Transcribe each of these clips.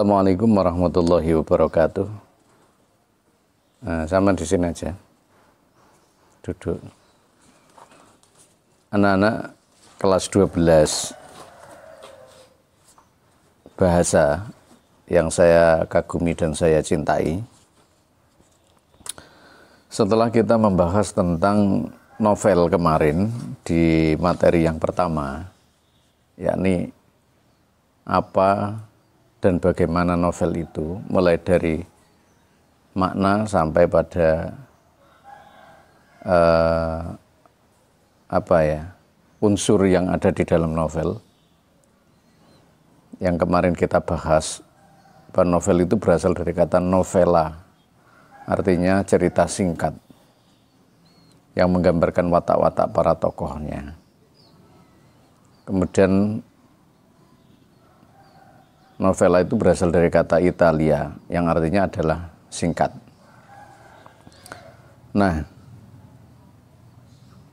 Assalamualaikum warahmatullahi wabarakatuh. Nah, sama di sini aja. Duduk. Anak-anak kelas 12 bahasa yang saya kagumi dan saya cintai. Setelah kita membahas tentang novel kemarin di materi yang pertama, yakni apa dan bagaimana novel itu, mulai dari makna sampai pada unsur yang ada di dalam novel. Yang kemarin kita bahas, bahwa novel itu berasal dari kata novela, artinya cerita singkat yang menggambarkan watak-watak para tokohnya. Kemudian novela itu berasal dari kata Italia yang artinya adalah singkat. Nah,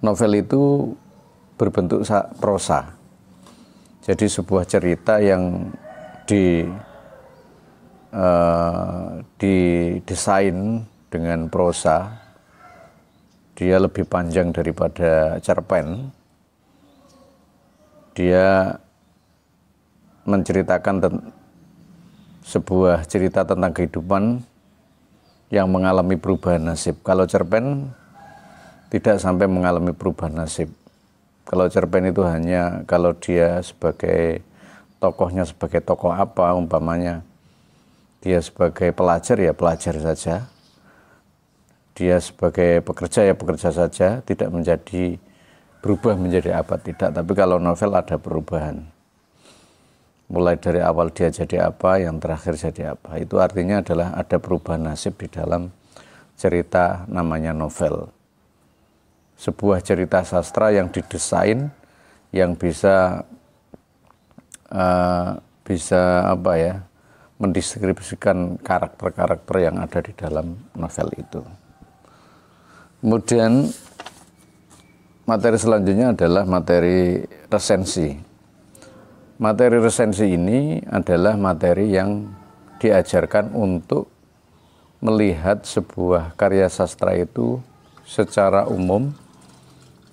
novel itu berbentuk prosa. Jadi sebuah cerita yang didesain dengan prosa. Dia lebih panjang daripada cerpen. Dia menceritakan sebuah cerita tentang kehidupan yang mengalami perubahan nasib. Kalau cerpen tidak sampai mengalami perubahan nasib. Kalau cerpen itu hanya kalau dia sebagai tokohnya sebagai tokoh apa, umpamanya dia sebagai pelajar ya pelajar saja. Dia sebagai pekerja ya pekerja saja, tidak menjadi berubah menjadi apa tidak. Tapi kalau novel ada perubahan. Mulai dari awal dia jadi apa, yang terakhir jadi apa. Itu artinya adalah ada perubahan nasib di dalam cerita namanya novel. Sebuah cerita sastra yang didesain, yang bisa mendeskripsikan karakter-karakter yang ada di dalam novel itu. Kemudian materi selanjutnya adalah materi resensi. Materi resensi ini adalah materi yang diajarkan untuk melihat sebuah karya sastra itu secara umum,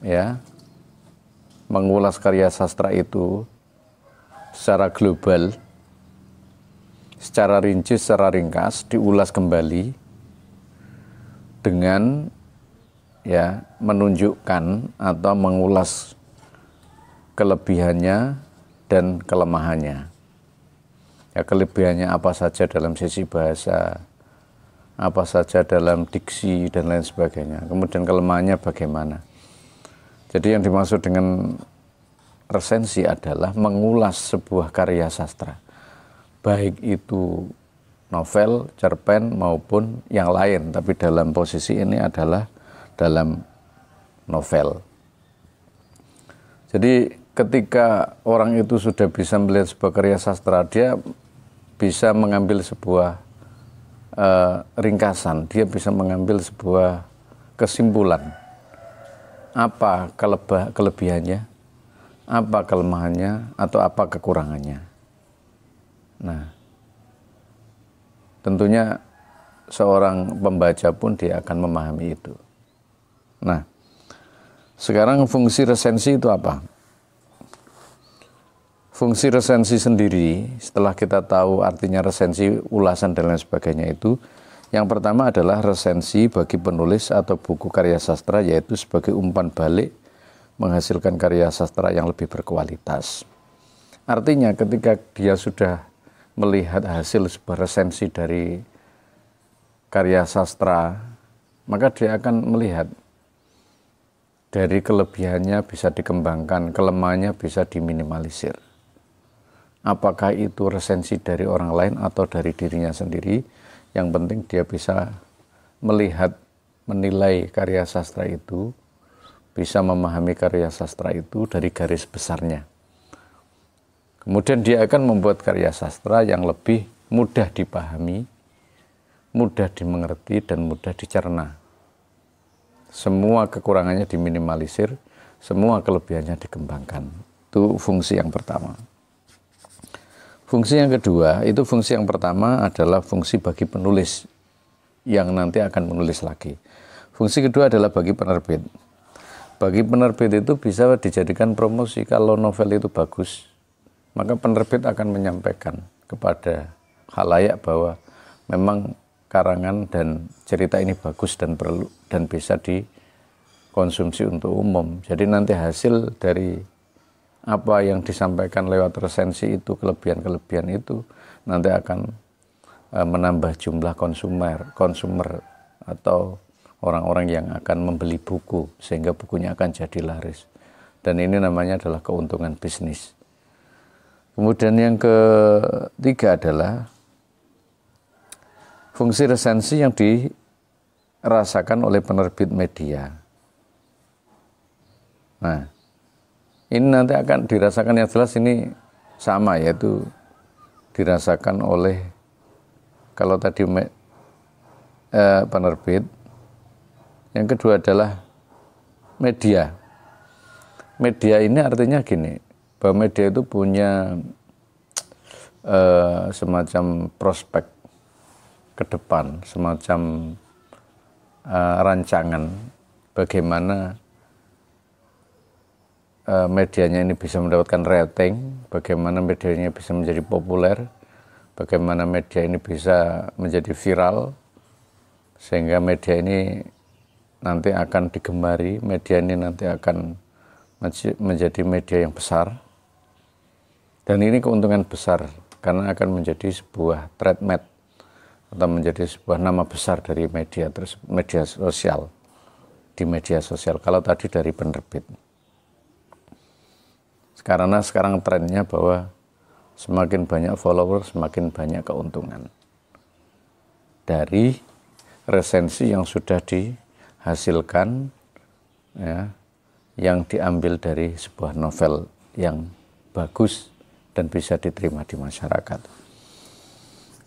ya, mengulas karya sastra itu secara global, secara rinci, secara ringkas, diulas kembali dengan ya menunjukkan atau mengulas kelebihannya dan kelemahannya. Ya, kelebihannya apa saja dalam sisi bahasa, apa saja dalam diksi dan lain sebagainya. Kemudian kelemahannya bagaimana. Jadi yang dimaksud dengan resensi adalah mengulas sebuah karya sastra. Baik itu novel, cerpen maupun yang lain, tapi dalam posisi ini adalah dalam novel. Jadi ketika orang itu sudah bisa melihat sebuah karya sastra, dia bisa mengambil sebuah ringkasan, dia bisa mengambil sebuah kesimpulan. Apa kelebihannya, apa kelemahannya, atau apa kekurangannya. Nah, tentunya seorang pembaca pun dia akan memahami itu. Nah, sekarang fungsi resensi itu apa? Fungsi resensi sendiri, setelah kita tahu artinya resensi, ulasan dan lain sebagainya itu, yang pertama adalah resensi bagi penulis atau buku karya sastra, yaitu sebagai umpan balik menghasilkan karya sastra yang lebih berkualitas. Artinya ketika dia sudah melihat hasil sebuah resensi dari karya sastra, maka dia akan melihat dari kelebihannya bisa dikembangkan, kelemahannya bisa diminimalisir. Apakah itu resensi dari orang lain atau dari dirinya sendiri, yang penting dia bisa melihat, menilai karya sastra itu, bisa memahami karya sastra itu dari garis besarnya. Kemudian dia akan membuat karya sastra yang lebih mudah dipahami, mudah dimengerti, dan mudah dicerna. Semua kekurangannya diminimalisir, semua kelebihannya dikembangkan. Itu fungsi yang pertama. Fungsi yang kedua, itu fungsi yang pertama adalah fungsi bagi penulis yang nanti akan menulis lagi. Fungsi kedua adalah bagi penerbit. Bagi penerbit itu bisa dijadikan promosi. Kalau novel itu bagus, maka penerbit akan menyampaikan kepada khalayak bahwa memang karangan dan cerita ini bagus dan perlu dan bisa dikonsumsi untuk umum. Jadi nanti hasil dari apa yang disampaikan lewat resensi itu, kelebihan-kelebihan itu nanti akan menambah jumlah konsumer atau orang-orang yang akan membeli buku sehingga bukunya akan jadi laris. Dan ini namanya adalah keuntungan bisnis. Kemudian yang ketiga adalah fungsi resensi yang dirasakan oleh penerbit media. Nah, ini nanti akan dirasakan, yang jelas ini sama, yaitu dirasakan oleh, kalau tadi penerbit, yang kedua adalah media. Media ini artinya gini, bahwa media itu punya semacam prospek ke depan, semacam rancangan bagaimana medianya ini bisa mendapatkan rating, bagaimana medianya bisa menjadi populer, bagaimana media ini bisa menjadi viral, sehingga media ini nanti akan digemari, media ini nanti akan menjadi media yang besar. Dan ini keuntungan besar, karena akan menjadi sebuah trademark atau menjadi sebuah nama besar dari media sosial, di media sosial. Kalau tadi dari penerbit. Karena sekarang trennya bahwa semakin banyak follower, semakin banyak keuntungan. Dari resensi yang sudah dihasilkan, ya, yang diambil dari sebuah novel yang bagus dan bisa diterima di masyarakat.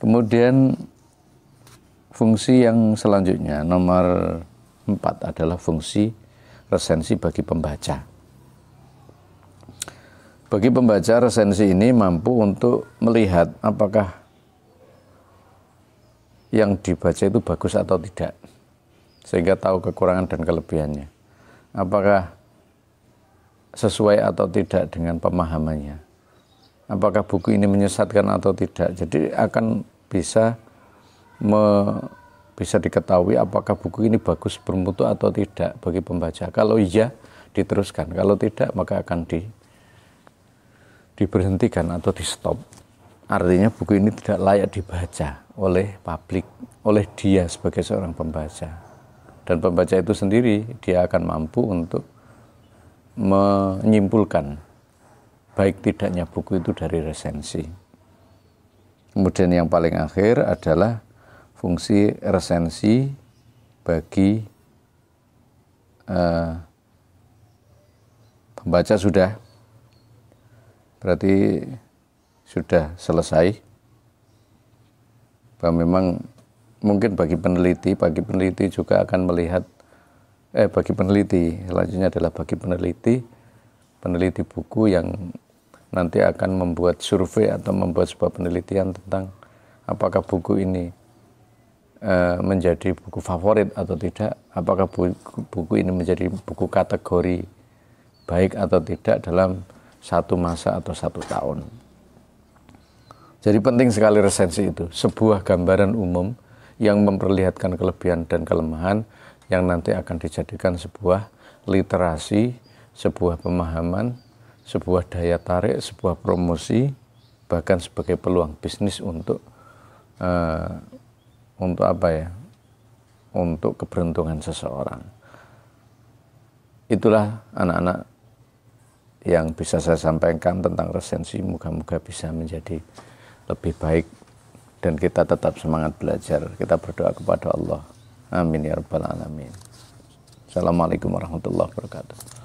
Kemudian fungsi yang selanjutnya, nomor 4 adalah fungsi resensi bagi pembaca. Bagi pembaca, resensi ini mampu untuk melihat apakah yang dibaca itu bagus atau tidak, sehingga tahu kekurangan dan kelebihannya. Apakah sesuai atau tidak dengan pemahamannya. Apakah buku ini menyesatkan atau tidak. Jadi akan bisa diketahui apakah buku ini bagus, bermutu atau tidak bagi pembaca. Kalau iya, diteruskan. Kalau tidak, maka akan diberhentikan atau di stop. Artinya buku ini tidak layak dibaca oleh publik, oleh dia sebagai seorang pembaca. Dan pembaca itu sendiri, dia akan mampu untuk menyimpulkan baik tidaknya buku itu dari resensi. Kemudian yang paling akhir adalah fungsi resensi bagi pembaca sudah. Berarti sudah selesai. Bahwa memang mungkin bagi peneliti juga akan melihat, bagi peneliti, selanjutnya adalah bagi peneliti buku yang nanti akan membuat survei atau membuat sebuah penelitian tentang apakah buku ini menjadi buku favorit atau tidak, apakah buku ini menjadi buku kategori baik atau tidak dalam satu masa atau satu tahun. Jadi penting sekali resensi itu, sebuah gambaran umum yang memperlihatkan kelebihan dan kelemahan yang nanti akan dijadikan sebuah literasi, sebuah pemahaman, sebuah daya tarik, sebuah promosi, bahkan sebagai peluang bisnis untuk apa ya? Untuk keberuntungan seseorang. Itulah anak-anak yang bisa saya sampaikan tentang resensi. Moga-moga bisa menjadi lebih baik dan kita tetap semangat belajar. Kita berdoa kepada Allah. Amin ya rabbal alamin. Assalamualaikum warahmatullahi wabarakatuh.